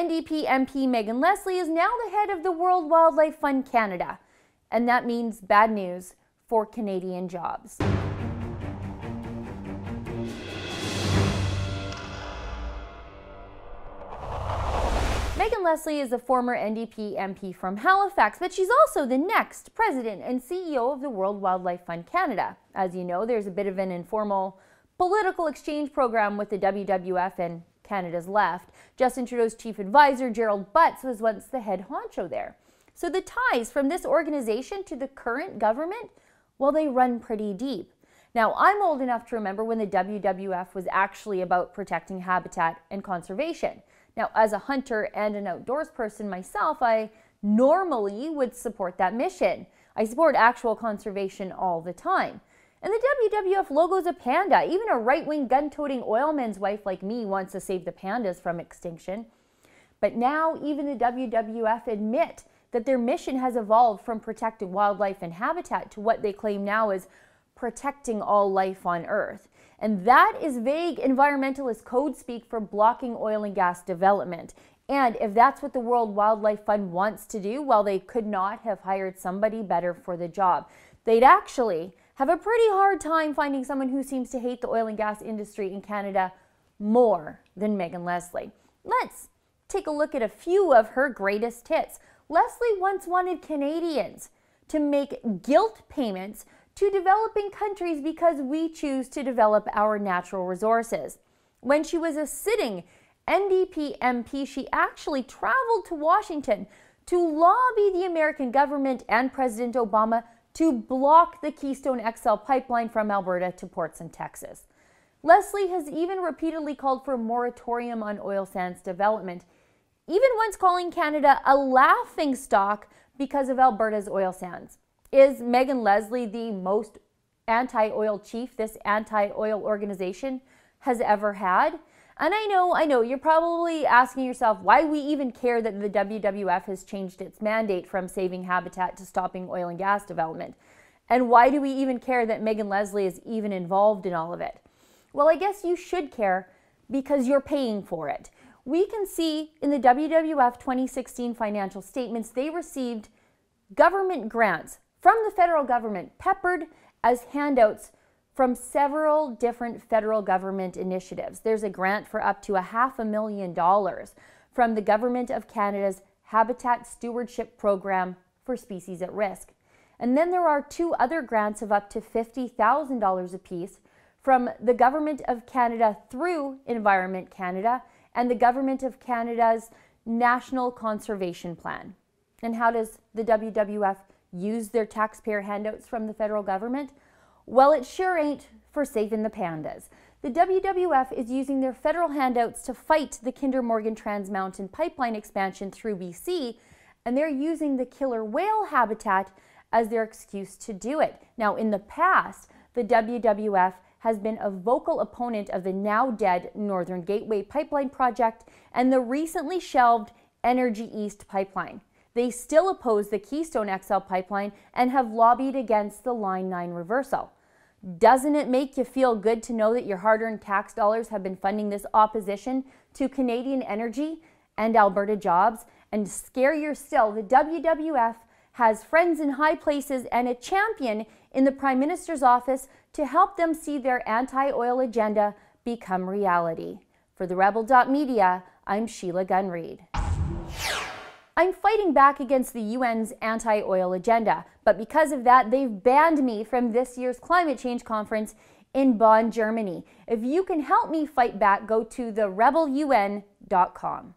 NDP MP Megan Leslie is now the head of the World Wildlife Fund Canada, and that means bad news for Canadian jobs. Megan Leslie is a former NDP MP from Halifax, but she's also the next president and CEO of the World Wildlife Fund Canada. As you know, there's a bit of an informal political exchange program with the WWF and Canada's left. Justin Trudeau's chief advisor, Gerald Butts, was once the head honcho there. So the ties from this organization to the current government, well, they run pretty deep. Now, I'm old enough to remember when the WWF was actually about protecting habitat and conservation. Now, as a hunter and an outdoors person myself, I normally would support that mission. I support actual conservation all the time. And the WWF logo's a panda. Even a right-wing gun-toting oilman's wife like me wants to save the pandas from extinction. But now even the WWF admit that their mission has evolved from protecting wildlife and habitat to what they claim now is protecting all life on Earth. And that is vague environmentalist code speak for blocking oil and gas development. And if that's what the World Wildlife Fund wants to do, well, they could not have hired somebody better for the job. They'd actually have a pretty hard time finding someone who seems to hate the oil and gas industry in Canada more than Megan Leslie. Let's take a look at a few of her greatest hits. Leslie once wanted Canadians to make guilt payments to developing countries because we choose to develop our natural resources. When she was a sitting NDP MP, she actually traveled to Washington to lobby the American government and President Obama to block the Keystone XL pipeline from Alberta to ports in Texas. Leslie has even repeatedly called for a moratorium on oil sands development, even once calling Canada a laughingstock because of Alberta's oil sands. Is Megan Leslie the most anti-oil chief this anti-oil organization has ever had? And I know, you're probably asking yourself why we even care that the WWF has changed its mandate from saving habitat to stopping oil and gas development. And why do we even care that Megan Leslie is even involved in all of it? Well, I guess you should care because you're paying for it. We can see in the WWF 2016 financial statements, they received government grants from the federal government, peppered as handouts from several different federal government initiatives. There's a grant for up to $500,000 from the Government of Canada's Habitat Stewardship Program for Species at Risk. And then there are two other grants of up to $50,000 apiece from the Government of Canada through Environment Canada and the Government of Canada's National Conservation Plan. And how does the WWF use their taxpayer handouts from the federal government? Well, it sure ain't for saving the pandas. The WWF is using their federal handouts to fight the Kinder Morgan Trans Mountain pipeline expansion through BC, and they're using the killer whale habitat as their excuse to do it. Now, in the past, the WWF has been a vocal opponent of the now dead Northern Gateway pipeline project and the recently shelved Energy East pipeline. They still oppose the Keystone XL pipeline and have lobbied against the Line 9 reversal. Doesn't it make you feel good to know that your hard-earned tax dollars have been funding this opposition to Canadian energy and Alberta jobs? And scarier still, the WWF has friends in high places and a champion in the Prime Minister's office to help them see their anti-oil agenda become reality. For the Rebel.media, I'm Sheila Gunn-Reid. I'm fighting back against the UN's anti-oil agenda, but because of that, they've banned me from this year's climate change conference in Bonn, Germany. If you can help me fight back, go to therebelun.com.